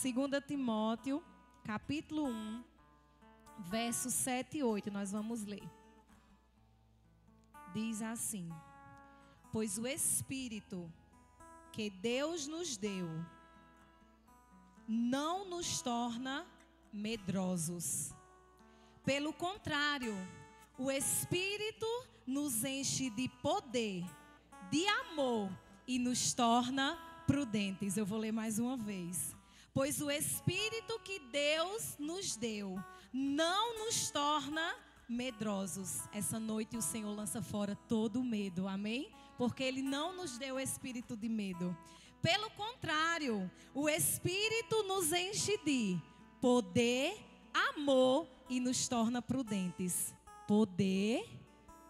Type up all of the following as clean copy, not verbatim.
2 Timóteo, capítulo 1, versos 7 e 8, nós vamos ler. Diz assim: pois o Espírito que Deus nos deu não nos torna medrosos. Pelo contrário, o Espírito nos enche de poder, de amor e nos torna prudentes. Eu vou ler mais uma vez. Pois o Espírito que Deus nos deu não nos torna medrosos. Essa noite o Senhor lança fora todo o medo, amém? Porque Ele não nos deu o espírito de medo. Pelo contrário, o Espírito nos enche de poder, amor e nos torna prudentes. Poder,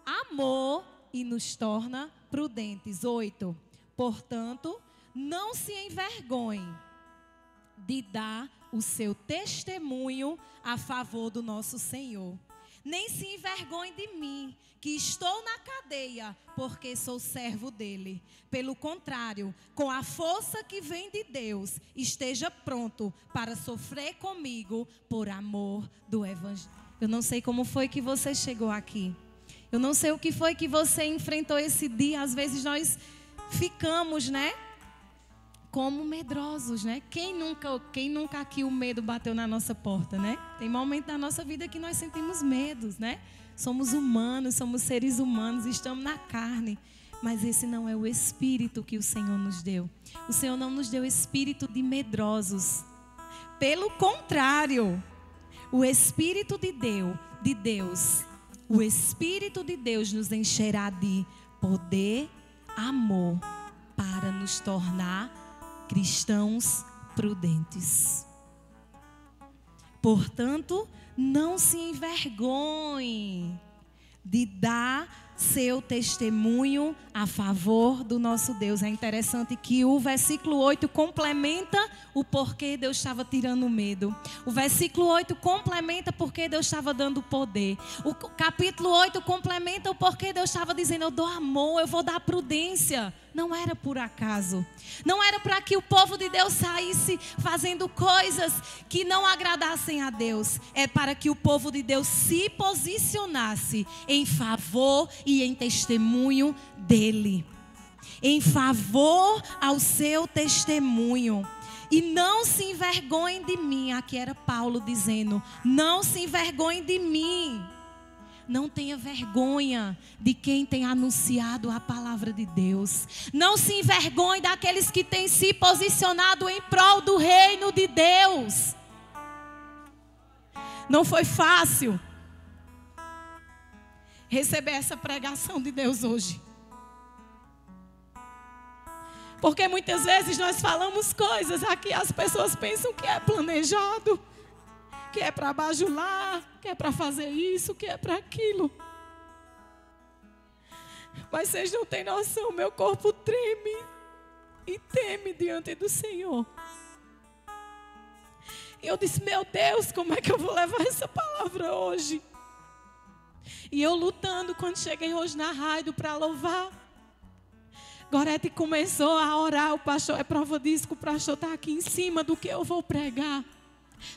amor e nos torna prudentes. 8. Portanto, não se envergonhe de dar o seu testemunho a favor do nosso Senhor. Nem se envergonhe de mim, que estou na cadeia, porque sou servo dele. Pelo contrário, com a força que vem de Deus, esteja pronto para sofrer comigo por amor do Evangelho. Eu não sei como foi que você chegou aqui. Eu não sei o que foi que você enfrentou esse dia. Às vezes nós ficamos, né? Como medrosos, né? Quem nunca aqui o medo bateu na nossa porta, né? Tem momentos da nossa vida que nós sentimos medos, né? Somos humanos, somos seres humanos, estamos na carne. Mas esse não é o espírito que o Senhor nos deu. O Senhor não nos deu espírito de medrosos. Pelo contrário, o Espírito de Deus, o Espírito de Deus nos encherá de poder, amor, para nos tornar cristãos prudentes. Portanto, não se envergonhe de dar seu testemunho a favor do nosso Deus. É interessante que o versículo 8 complementa o porquê Deus estava tirando o medo. O versículo 8 complementa porque Deus estava dando poder. O capítulo 8 complementa o porquê Deus estava dizendo: eu dou amor, eu vou dar prudência. Não era por acaso. Não era para que o povo de Deus saísse fazendo coisas que não agradassem a Deus. É para que o povo de Deus se posicionasse em favor e em testemunho dele. Em favor ao seu testemunho. E não se envergonhem de mim. Aqui era Paulo dizendo: não se envergonhem de mim. Não tenha vergonha de quem tem anunciado a palavra de Deus. Não se envergonhe daqueles que têm se posicionado em prol do reino de Deus. Não foi fácil receber essa pregação de Deus hoje. Porque muitas vezes nós falamos coisas aqui, as pessoas pensam que é planejado, que é para bajular, que é para fazer isso, que é para aquilo. Mas vocês não têm noção, meu corpo treme e teme diante do Senhor. E eu disse: meu Deus, como é que eu vou levar essa palavra hoje? E eu lutando, quando cheguei hoje na rádio para louvar, Gorete começou a orar. O pastor, é prova disso que o pastor está aqui em cima do que eu vou pregar.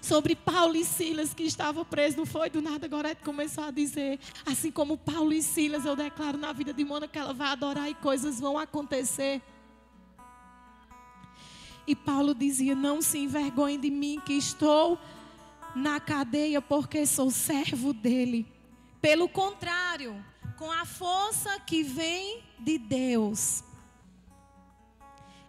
Sobre Paulo e Silas que estavam presos, não foi do nada. Gorete começou a dizer: assim como Paulo e Silas, eu declaro na vida de Mônica que ela vai adorar e coisas vão acontecer. E Paulo dizia: não se envergonhe de mim, que estou na cadeia, porque sou servo dele. Pelo contrário, com a força que vem de Deus,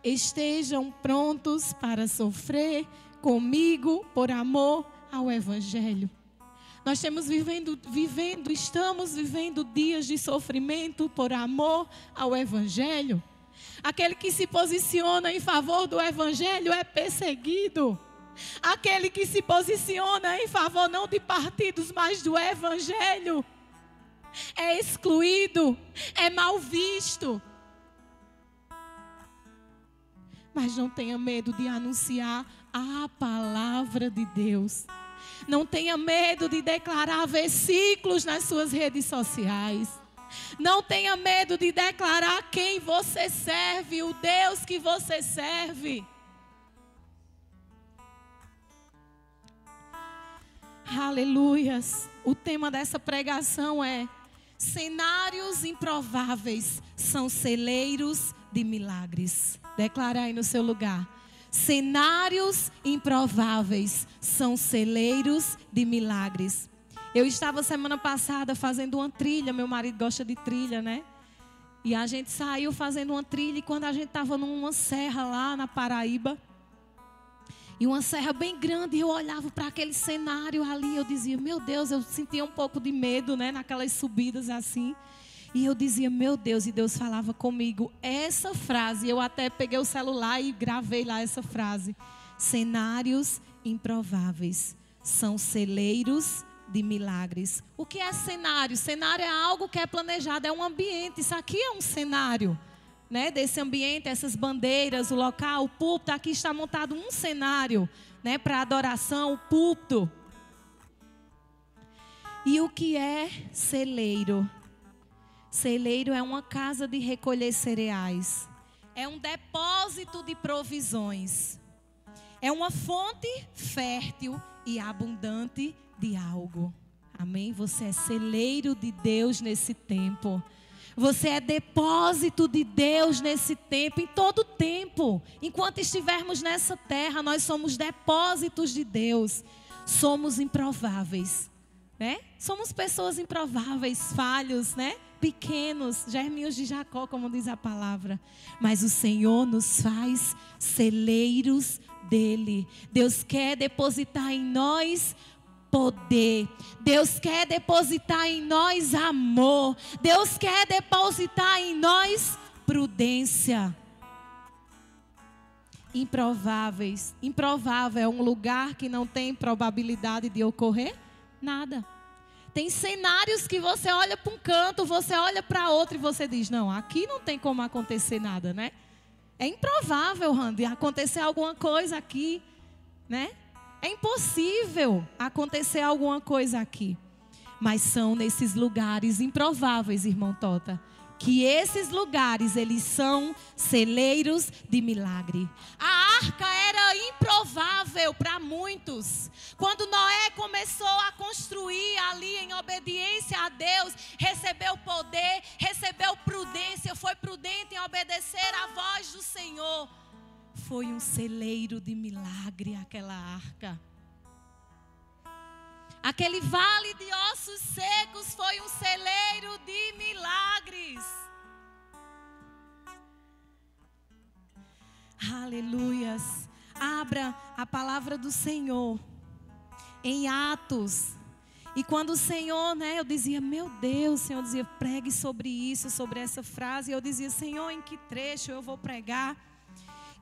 estejam prontos para sofrer comigo por amor ao Evangelho. Nós estamos vivendo dias de sofrimento por amor ao Evangelho. Aquele que se posiciona em favor do Evangelho é perseguido. Aquele que se posiciona em favor não de partidos, mas do Evangelho, é excluído, é mal visto. Mas não tenha medo de anunciar a palavra de Deus. Não tenha medo de declarar versículos nas suas redes sociais. Não tenha medo de declarar quem você serve, o Deus que você serve. Aleluias. O tema dessa pregação é: cenários improváveis são celeiros de milagres. Declara aí no seu lugar. Cenários improváveis são celeiros de milagres. Eu estava semana passada fazendo uma trilha. Meu marido gosta de trilha, né? E a gente saiu fazendo uma trilha. E quando a gente estava numa serra lá na Paraíba, e uma serra bem grande, eu olhava para aquele cenário ali, eu dizia, meu Deus, eu sentia um pouco de medo, né, naquelas subidas assim. E eu dizia, meu Deus, e Deus falava comigo essa frase. Eu até peguei o celular e gravei lá essa frase: cenários improváveis são celeiros de milagres. O que é cenário? Cenário é algo que é planejado, é um ambiente. Isso aqui é um cenário, né, desse ambiente, essas bandeiras, o local, o púlpito. Aqui está montado um cenário, né, para adoração, o púlpito. E o que é celeiro? Celeiro é uma casa de recolher cereais, é um depósito de provisões, é uma fonte fértil e abundante de algo. Amém? Você é celeiro de Deus nesse tempo. Você é depósito de Deus nesse tempo, em todo tempo. Enquanto estivermos nessa terra, nós somos depósitos de Deus. Somos improváveis, né? Somos pessoas improváveis, falhos, né? Pequenos, germinhos de Jacó, como diz a palavra. Mas o Senhor nos faz celeiros dele. Deus quer depositar em nós poder. Deus quer depositar em nós amor. Deus quer depositar em nós prudência. Improváveis. Improvável é um lugar que não tem probabilidade de ocorrer nada. Tem cenários que você olha para um canto, você olha para outro e você diz, não, aqui não tem como acontecer nada, né? É improvável, Randy, acontecer alguma coisa aqui, né? É impossível acontecer alguma coisa aqui. Mas são nesses lugares improváveis, irmão Tota, que esses lugares, eles são celeiros de milagre. A arca era improvável para muitos. Quando Noé começou a construir ali em obediência a Deus, recebeu poder, recebeu prudência, foi prudente em obedecer à voz do Senhor. Foi um celeiro de milagre aquela arca. Aquele vale de ossos secos foi um celeiro de milagres. Aleluias. Abra a palavra do Senhor em Atos. E quando o Senhor, né, eu dizia, meu Deus, o Senhor dizia, pregue sobre isso, sobre essa frase. E eu dizia, Senhor, em que trecho eu vou pregar?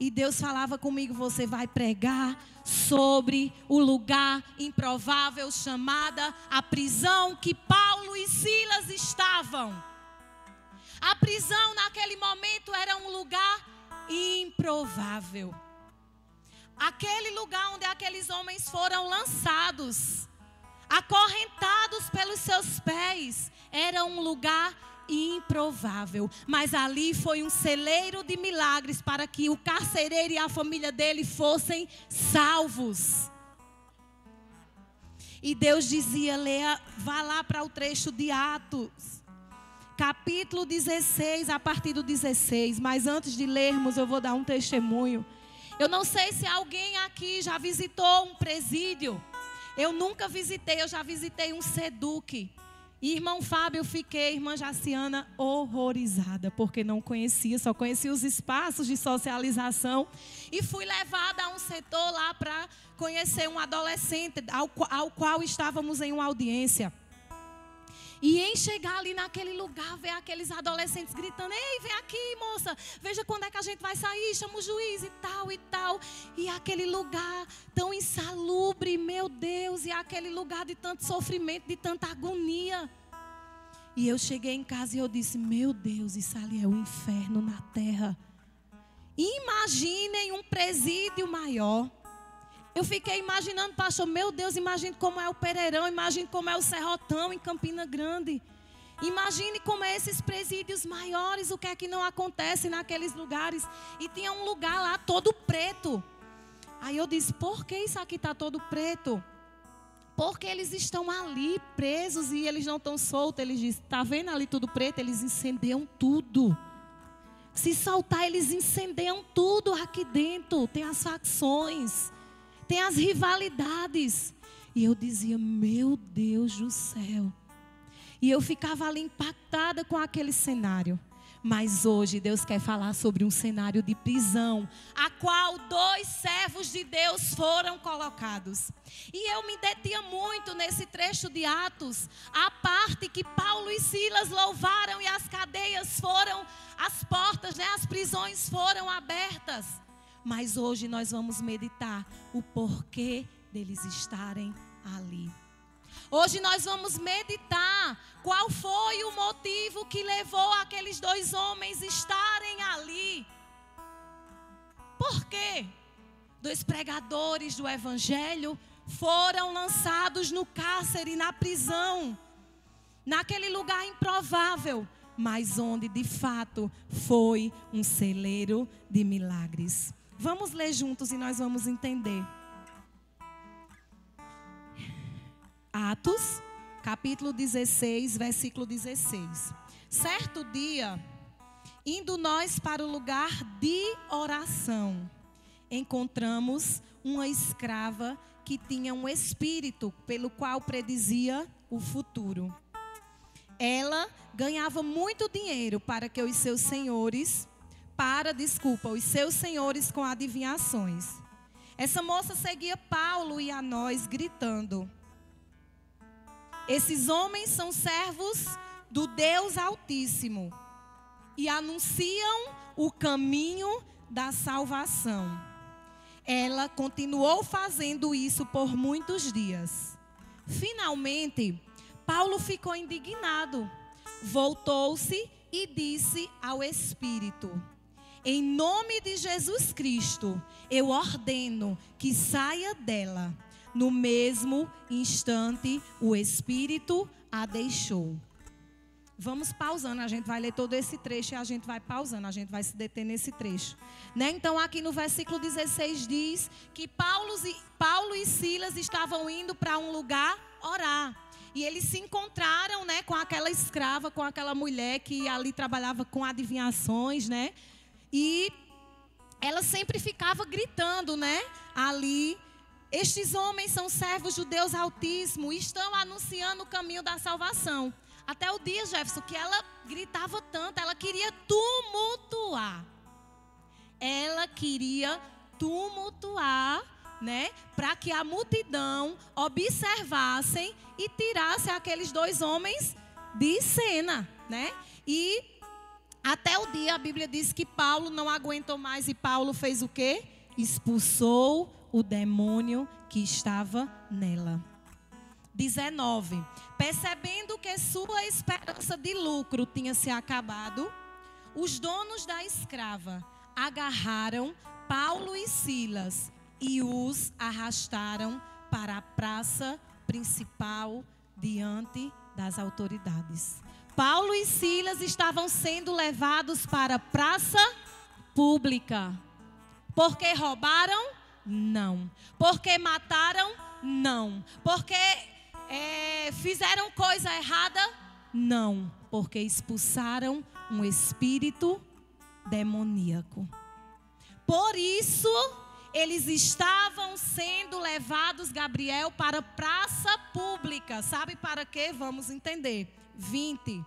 E Deus falava comigo, você vai pregar sobre o lugar improvável chamada a prisão que Paulo e Silas estavam. A prisão naquele momento era um lugar improvável. Aquele lugar onde aqueles homens foram lançados, acorrentados pelos seus pés, era um lugar improvável. Mas ali foi um celeiro de milagres para que o carcereiro e a família dele fossem salvos. E Deus dizia, Leia, vá lá para o trecho de Atos, capítulo 16, a partir do 16. Mas antes de lermos, eu vou dar um testemunho. Eu não sei se alguém aqui já visitou um presídio. Eu nunca visitei, eu já visitei um SEDUC. E irmão Fábio, eu fiquei, irmã Jaciana, horrorizada, porque não conhecia, só conhecia os espaços de socialização. E fui levada a um setor lá para conhecer um adolescente, ao qual estávamos em uma audiência. E em chegar ali naquele lugar, ver aqueles adolescentes gritando, ei, vem aqui, moça, veja quando é que a gente vai sair, chama o juiz e tal e tal. E aquele lugar tão insalubre, meu Deus, e aquele lugar de tanto sofrimento, de tanta agonia. E eu cheguei em casa e eu disse, meu Deus, isso ali é o inferno na terra. Imaginem um presídio maior. Eu fiquei imaginando, pastor, meu Deus, imagine como é o Pereirão, imagine como é o Serrotão em Campina Grande. Imagine como é esses presídios maiores, o que é que não acontece naqueles lugares. E tinha um lugar lá todo preto. Aí eu disse, por que isso aqui está todo preto? Porque eles estão ali presos e eles não estão soltos. Eles dizem, está vendo ali tudo preto? Eles incendiam tudo. Se soltar, eles incendiam tudo aqui dentro. Tem as facções, tem as rivalidades. E eu dizia, meu Deus do céu. E eu ficava ali impactada com aquele cenário. Mas hoje Deus quer falar sobre um cenário de prisão, a qual 2 servos de Deus foram colocados. E eu me detinha muito nesse trecho de Atos, a parte que Paulo e Silas louvaram e as cadeias foram, as portas, as prisões foram abertas. Mas hoje nós vamos meditar o porquê deles estarem ali. Hoje nós vamos meditar qual foi o motivo que levou aqueles 2 homens estarem ali. Por quê? 2 pregadores do evangelho foram lançados no cárcere, na prisão, naquele lugar improvável, mas onde de fato foi um celeiro de milagres. Vamos ler juntos e nós vamos entender. Atos, capítulo 16, versículo 16. Certo dia, indo nós para o lugar de oração, encontramos uma escrava que tinha um espírito pelo qual predizia o futuro. Ela ganhava muito dinheiro os seus senhores com adivinhações. Essa moça seguia Paulo e a nós gritando: esses homens são servos do Deus Altíssimo e anunciam o caminho da salvação. Ela continuou fazendo isso por muitos dias. Finalmente, Paulo ficou indignado. Voltou-se e disse ao Espírito: em nome de Jesus Cristo, eu ordeno que saia dela. No mesmo instante, o Espírito a deixou. Vamos pausando, a gente vai ler todo esse trecho e a gente vai pausando, a gente vai se deter nesse trecho. Então, aqui no versículo 16 diz que Paulo e Silas estavam indo para um lugar orar. E eles se encontraram, com aquela escrava, com aquela mulher que ali trabalhava com adivinhações, E ela sempre ficava gritando, ali. Estes homens são servos do Deus Altíssimo e estão anunciando o caminho da salvação. Até o dia, Jefferson, que ela gritava tanto, ela queria tumultuar. Ela queria tumultuar, para que a multidão observassem e tirasse aqueles 2 homens de cena, E até o dia, a Bíblia diz que Paulo não aguentou mais e Paulo fez o quê? Expulsou o demônio que estava nela. 19. Percebendo que sua esperança de lucro tinha se acabado, os donos da escrava agarraram Paulo e Silas e os arrastaram para a praça principal diante das autoridades. Paulo e Silas estavam sendo levados para a praça pública. Porque roubaram? Não. Porque mataram? Não. Porque fizeram coisa errada? Não. Porque expulsaram um espírito demoníaco. Por isso, eles estavam sendo levados, Gabriel, para a praça pública. Sabe para quê? Vamos entender. 20.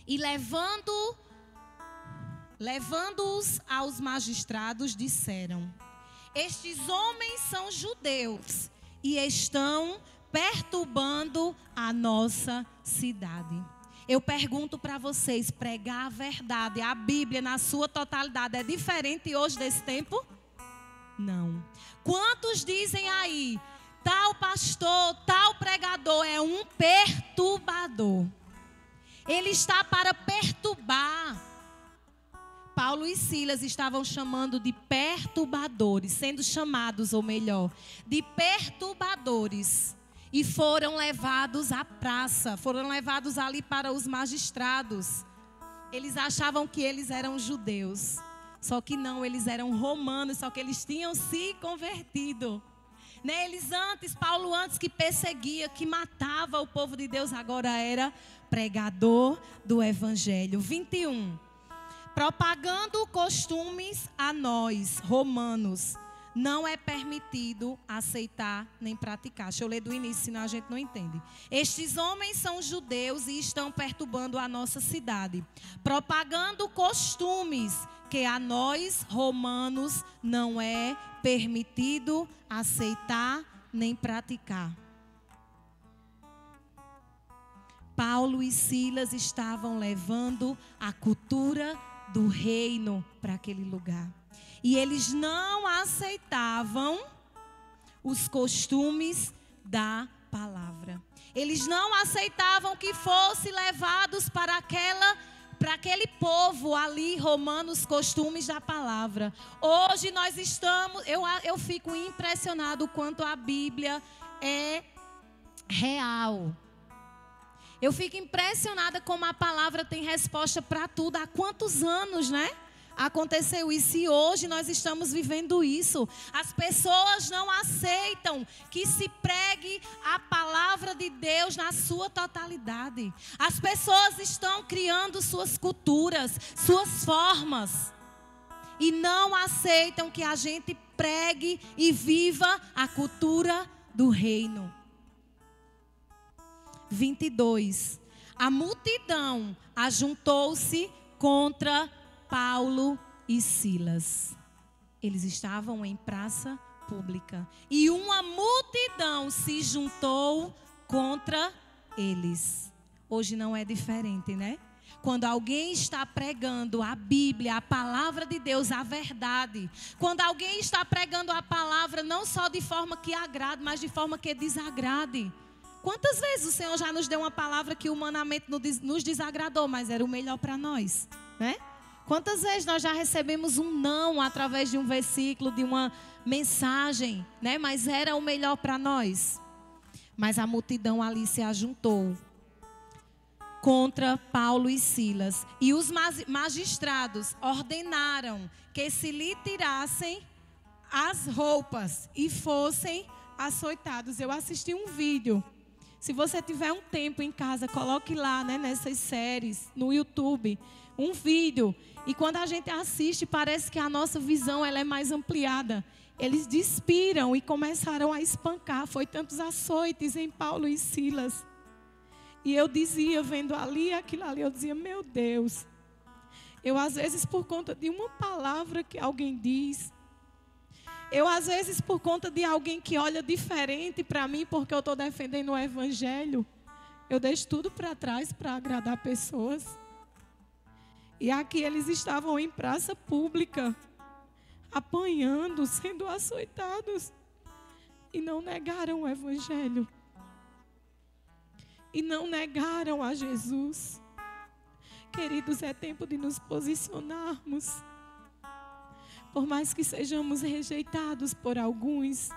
E levando-os aos magistrados, disseram: estes homens são judeus e estão perturbando a nossa cidade. Eu pergunto para vocês, pregar a verdade, a Bíblia na sua totalidade, é diferente hoje desse tempo? Não. Quantos dizem aí, tal pastor, tal pregador é um perturbador? Ele está para perturbar. Paulo e Silas estavam chamando de perturbadores, sendo chamados, ou melhor, de perturbadores. E foram levados à praça, foram levados ali para os magistrados. Eles achavam que eles eram judeus, só que não, eles eram romanos, só que eles tinham se convertido. Paulo antes que perseguia, que matava o povo de Deus, agora era pregador do evangelho. 21. Propagando costumes a nós, romanos, não é permitido aceitar nem praticar. Deixa eu ler do início, senão a gente não entende. Estes homens são judeus e estão perturbando a nossa cidade, propagando costumes que a nós, romanos, não é permitido aceitar nem praticar. Paulo e Silas estavam levando a cultura do reino para aquele lugar. E eles não aceitavam os costumes da palavra. Eles não aceitavam que fossem levados para aquele povo ali, romanos, costumes da palavra. Hoje nós estamos, eu fico impressionado quanto a Bíblia é real. Eu fico impressionada como a palavra tem resposta para tudo. Há quantos anos, né? Aconteceu isso e hoje nós estamos vivendo isso. As pessoas não aceitam que se pregue a palavra de Deus na sua totalidade. As pessoas estão criando suas culturas, suas formas. E não aceitam que a gente pregue e viva a cultura do reino. 22. A multidão ajuntou-se contra Paulo e Silas. Eles estavam em praça pública. E uma multidão se juntou contra eles. Hoje não é diferente, né? Quando alguém está pregando a Bíblia, a palavra de Deus, a verdade. Quando alguém está pregando a palavra não só de forma que agrade, mas de forma que desagrade. Quantas vezes o Senhor já nos deu uma palavra que humanamente nos desagradou, mas era o melhor para nós, né? Quantas vezes nós já recebemos um não através de um versículo, de uma mensagem, né? Mas era o melhor para nós. Mas a multidão ali se ajuntou contra Paulo e Silas. E os magistrados ordenaram que se lhe tirassem as roupas e fossem açoitados. Eu assisti um vídeo. Se você tiver um tempo em casa, coloque lá, né, nessas séries, no YouTube, um vídeo. E quando a gente assiste, parece que a nossa visão ela é mais ampliada. Eles despiram e começaram a espancar. Foi tantos açoites em Paulo e Silas. E eu dizia, vendo ali, aquilo ali, eu dizia, meu Deus. Eu, às vezes, por conta de uma palavra que alguém diz, eu, às vezes, por conta de alguém que olha diferente para mim, porque eu estou defendendo o evangelho, eu deixo tudo para trás para agradar pessoas. E aqui eles estavam em praça pública, apanhando, sendo açoitados, e não negaram o evangelho. E não negaram a Jesus. Queridos, é tempo de nos posicionarmos. Por mais que sejamos rejeitados por alguns,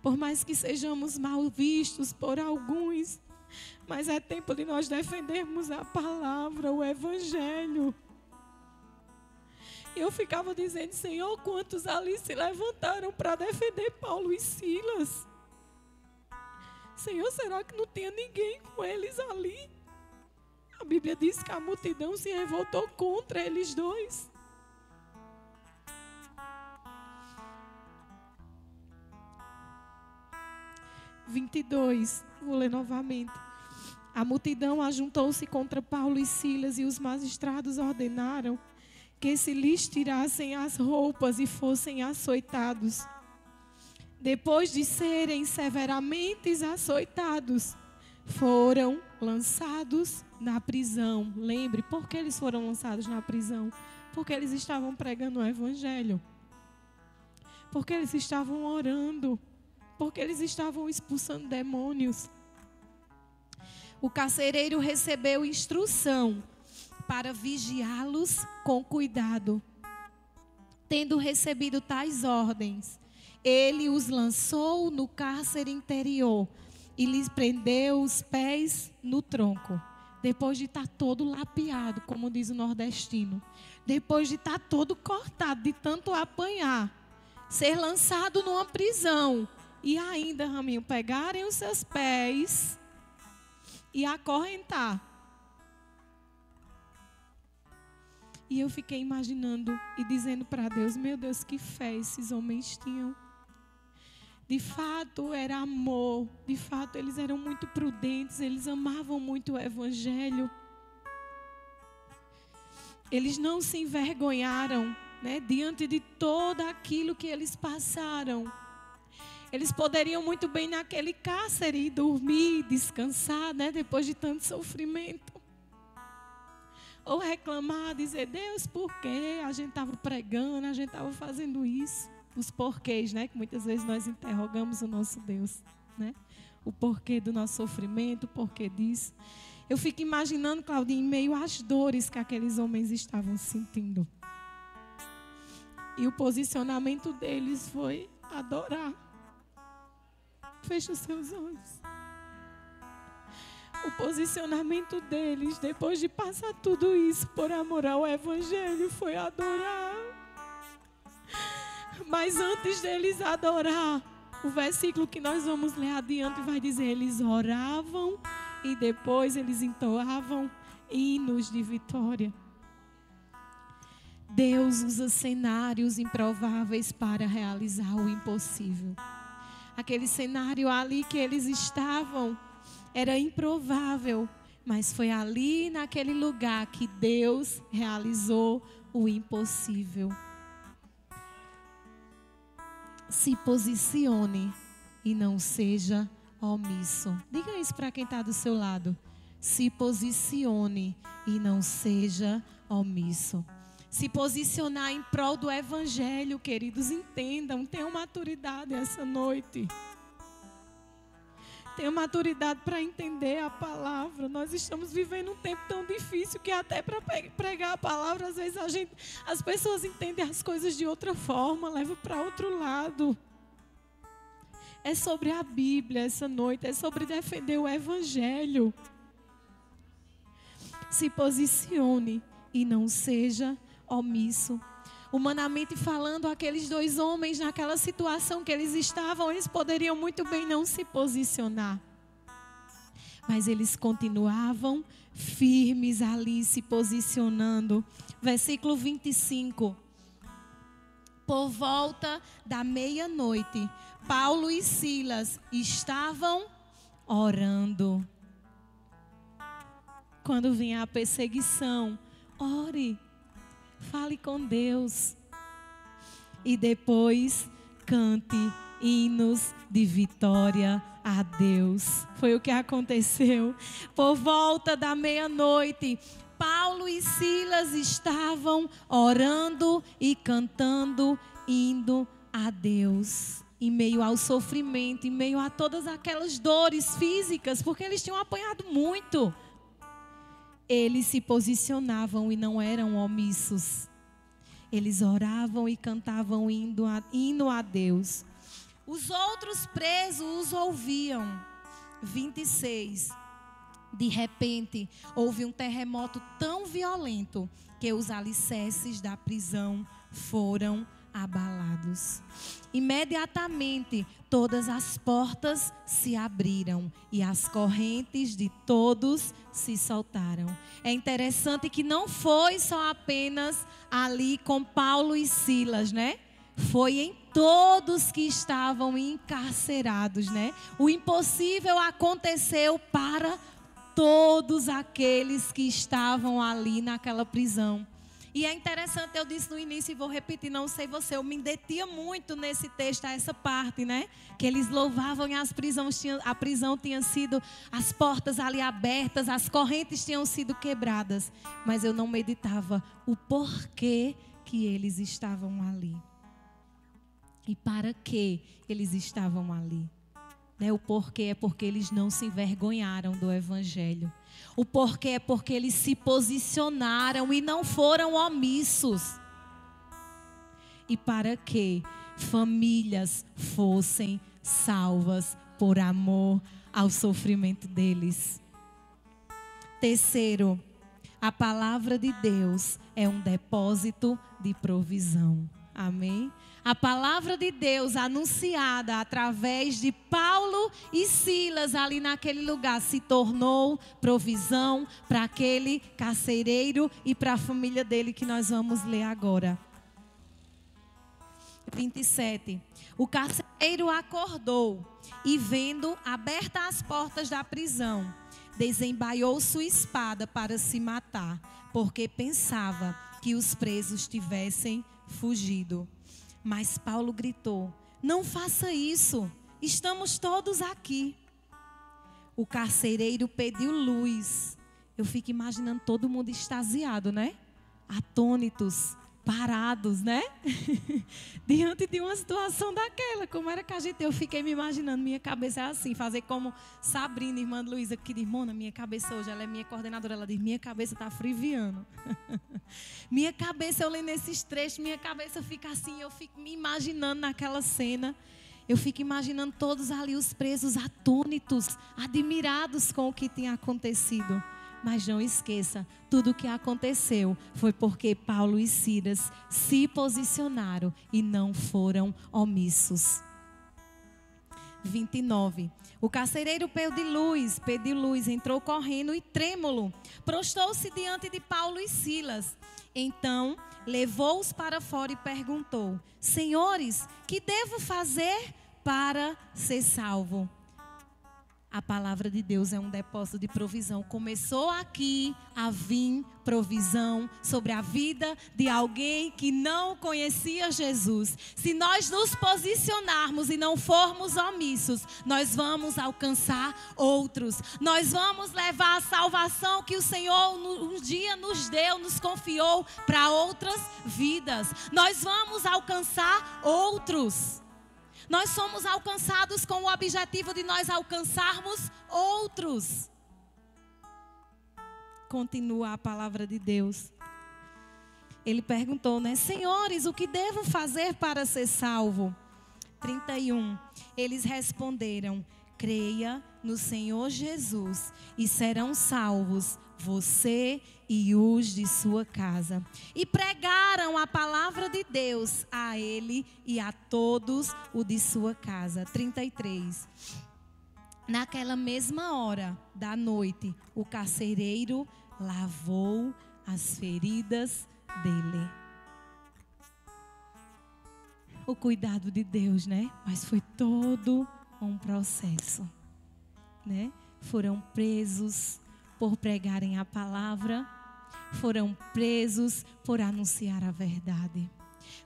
por mais que sejamos mal vistos por alguns, mas é tempo de nós defendermos a palavra, o evangelho. E eu ficava dizendo, Senhor, quantos ali se levantaram para defender Paulo e Silas? Senhor, será que não tinha ninguém com eles ali? A Bíblia diz que a multidão se revoltou contra eles dois. Vou ler novamente. A multidão ajuntou-se contra Paulo e Silas e os magistrados ordenaram que se lhes tirassem as roupas e fossem açoitados. Depois de serem severamente açoitados, foram lançados na prisão. Lembre, por que eles foram lançados na prisão? Porque eles estavam pregando o evangelho. Porque eles estavam orando. Porque eles estavam expulsando demônios. O carcereiro recebeu instrução para vigiá-los com cuidado. Tendo recebido tais ordens, ele os lançou no cárcere interior e lhes prendeu os pés no tronco. Depois de estar todo lapiado, como diz o nordestino. Depois de estar todo cortado, de tanto apanhar. ser lançado numa prisão e ainda, Raminho, pegarem os seus pés e acorrentar. E eu fiquei imaginando e dizendo para Deus, meu Deus, que fé esses homens tinham. De fato, era amor. De fato, eles eram muito prudentes. Eles amavam muito o Evangelho. Eles não se envergonharam, né, diante de todo aquilo que eles passaram. Eles poderiam muito bem naquele cárcere dormir, descansar, né, depois de tanto sofrimento. Ou reclamar, dizer, Deus, por quê? A gente estava pregando, a gente estava fazendo isso. Os porquês, né? Que muitas vezes nós interrogamos o nosso Deus, né? O porquê do nosso sofrimento, o porquê disso. Eu fico imaginando, Claudinha, em meio às dores que aqueles homens estavam sentindo. E o posicionamento deles foi adorar. Feche os seus olhos. O posicionamento deles, depois de passar tudo isso por amor ao Evangelho, foi adorar. Mas antes deles adorar, o versículo que nós vamos ler adiante vai dizer, eles oravam e depois eles entoavam hinos de vitória. Deus usa cenários improváveis para realizar o impossível. Aquele cenário ali que eles estavam era improvável, mas foi ali naquele lugar que Deus realizou o impossível. Se posicione e não seja omisso. Diga isso para quem está do seu lado. Se posicione e não seja omisso. Se posicionar em prol do Evangelho, queridos, entendam, tenham maturidade essa noite. Tenham maturidade para entender a palavra. Nós estamos vivendo um tempo tão difícil que até para pregar a palavra, às vezes as pessoas entendem as coisas de outra forma, levam para outro lado. É sobre a Bíblia essa noite, é sobre defender o Evangelho. Se posicione e não seja omisso. Humanamente falando, aqueles dois homens, naquela situação que eles estavam, eles poderiam muito bem não se posicionar. Mas eles continuavam firmes ali, se posicionando. Versículo 25. Por volta da meia-noite, Paulo e Silas estavam orando. Quando vinha a perseguição, ore. Fale com Deus. E depois cante hinos de vitória a Deus. Foi o que aconteceu. Por volta da meia-noite, Paulo e Silas estavam orando e cantando hino a Deus. Em meio ao sofrimento, em meio a todas aquelas dores físicas, porque eles tinham apanhado muito. Eles se posicionavam e não eram omissos. Eles oravam e cantavam hino a Deus. Os outros presos os ouviam. 26. De repente, houve um terremoto tão violento que os alicerces da prisão foram abalados. Imediatamente, todas as portas se abriram e as correntes de todos se soltaram. É interessante que não foi só apenas ali com Paulo e Silas, né? Foi em todos que estavam encarcerados, né? O impossível aconteceu para todos aqueles que estavam ali naquela prisão. E é interessante, eu disse no início e vou repetir, não sei você, eu me detinha muito nesse texto, essa parte, né? Que eles louvavam e a prisão tinha sido, as portas ali abertas, as correntes tinham sido quebradas. Mas eu não meditava o porquê que eles estavam ali. E para que eles estavam ali. Né? O porquê é porque eles não se envergonharam do Evangelho. O porquê é porque eles se posicionaram e não foram omissos. E para que famílias fossem salvas por amor ao sofrimento deles. Terceiro, a palavra de Deus é um depósito de provisão. Amém? a palavra de Deus anunciada através de Paulo e Silas ali naquele lugar se tornou provisão para aquele carcereiro e para a família dele, que nós vamos ler agora. 27. O carcereiro acordou e, vendo abertas as portas da prisão, desembaiou sua espada para se matar, porque pensava que os presos tivessem fugido. Mas Paulo gritou: não faça isso, estamos todos aqui. O carcereiro pediu luz. Eu fico imaginando todo mundo extasiado, né? Atônitos, parados, né? Diante de uma situação daquela. Como era que a gente... Eu fiquei me imaginando, minha cabeça é assim, fazer como Sabrina, irmã de Luísa, que diz: Mona, minha cabeça hoje, ela é minha coordenadora, ela diz: minha cabeça está friviando. Minha cabeça, eu lendo esses trechos, minha cabeça fica assim, eu fico me imaginando naquela cena. Eu fico imaginando todos ali, os presos atônitos, admirados com o que tinha acontecido. Mas não esqueça, tudo o que aconteceu foi porque Paulo e Silas se posicionaram e não foram omissos. 29. O carcereiro pediu luz, entrou correndo e trêmulo, prostou-se diante de Paulo e Silas. Então, levou-os para fora e perguntou: senhores, que devo fazer para ser salvo? A palavra de Deus é um depósito de provisão. Começou aqui a vir provisão sobre a vida de alguém que não conhecia Jesus. Se nós nos posicionarmos e não formos omissos, nós vamos alcançar outros. Nós vamos levar a salvação que o Senhor um dia nos deu, nos confiou para outras vidas. Nós vamos alcançar outros. Nós somos alcançados com o objetivo de nós alcançarmos outros. Continua a palavra de Deus. Ele perguntou, né? Senhores, o que devo fazer para ser salvo? 31. Eles responderam: creia no Senhor Jesus e serão salvos você e os de sua casa. E pregaram a palavra de Deus a ele e a todos o de sua casa. 33. Naquela mesma hora da noite, o carcereiro lavou as feridas dele. O cuidado de Deus, né? Mas foi todo um processo, né? Foram presos por pregarem a palavra, foram presos por anunciar a verdade,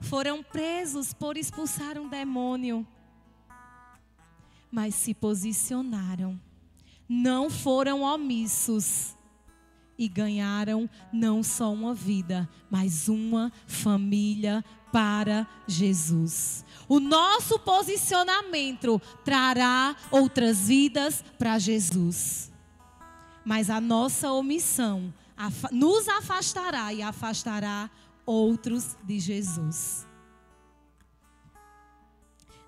foram presos por expulsar um demônio, mas se posicionaram, não foram omissos e ganharam não só uma vida, mas uma família para Jesus. O nosso posicionamento trará outras vidas para Jesus. Mas a nossa omissão nos afastará e afastará outros de Jesus.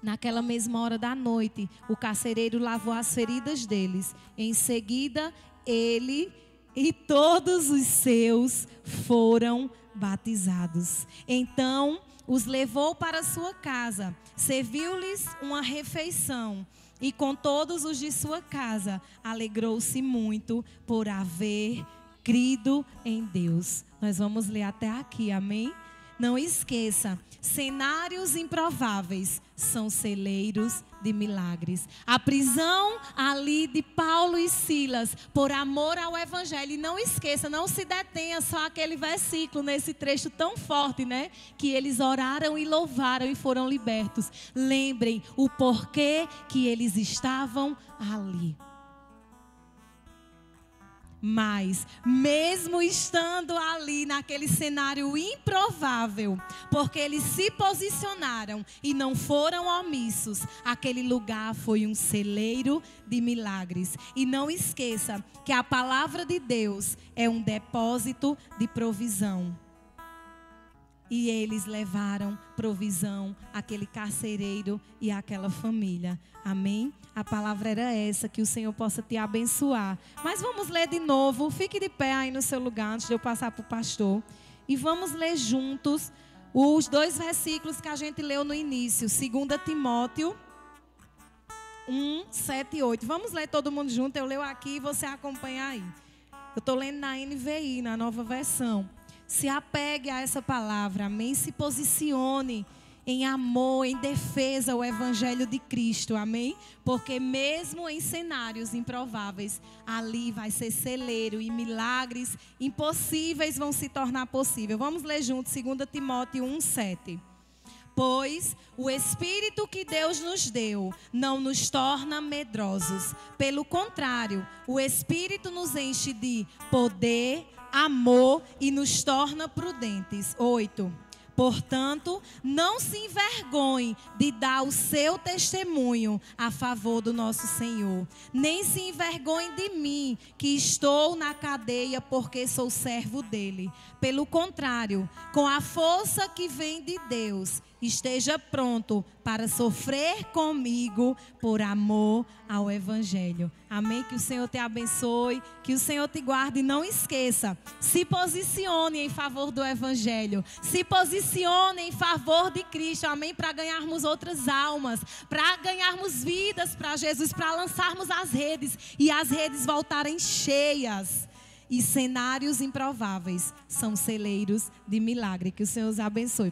Naquela mesma hora da noite, o carcereiro lavou as feridas deles. Em seguida, ele e todos os seus foram batizados. Então, os levou para sua casa, serviu-lhes uma refeição. E com todos os de sua casa, alegrou-se muito por haver crido em Deus. Nós vamos ler até aqui, amém? Não esqueça, cenários improváveis são celeiros de milagres. A prisão ali de Paulo e Silas, por amor ao evangelho. E não esqueça, não se detenha só aquele versículo nesse trecho tão forte, né? Que eles oraram e louvaram e foram libertos. Lembrem o porquê que eles estavam ali. Mas, mesmo estando ali naquele cenário improvável, porque eles se posicionaram e não foram omissos, aquele lugar foi um celeiro de milagres. E não esqueça que a palavra de Deus é um depósito de provisão. E eles levaram provisão àquele carcereiro e àquela família. Amém? A palavra era essa, que o Senhor possa te abençoar. Mas vamos ler de novo. Fique de pé aí no seu lugar antes de eu passar para o pastor. E vamos ler juntos os 2 versículos que a gente leu no início, 2 Timóteo 1, 7 e 8. Vamos ler todo mundo junto, eu leio aqui e você acompanha aí. Eu estou lendo na NVI, na nova versão. Se apegue a essa palavra, amém? Se posicione em amor, em defesa ao Evangelho de Cristo, amém? Porque mesmo em cenários improváveis, ali vai ser celeiro e milagres impossíveis vão se tornar possíveis. Vamos ler juntos 2 Timóteo 1, 7. Pois o Espírito que Deus nos deu não nos torna medrosos. Pelo contrário, o Espírito nos enche de poder, amor e nos torna prudentes. 8. Portanto, não se envergonhe de dar o seu testemunho a favor do nosso Senhor. Nem se envergonhe de mim, que estou na cadeia porque sou servo dele. Pelo contrário, com a força que vem de Deus, esteja pronto para sofrer comigo por amor ao Evangelho. Amém? Que o Senhor te abençoe, que o Senhor te guarde e não esqueça, se posicione em favor do Evangelho, se posicione em favor de Cristo, amém? Para ganharmos outras almas, para ganharmos vidas para Jesus, para lançarmos as redes e as redes voltarem cheias. E cenários improváveis são celeiros de milagre. Que o Senhor os abençoe.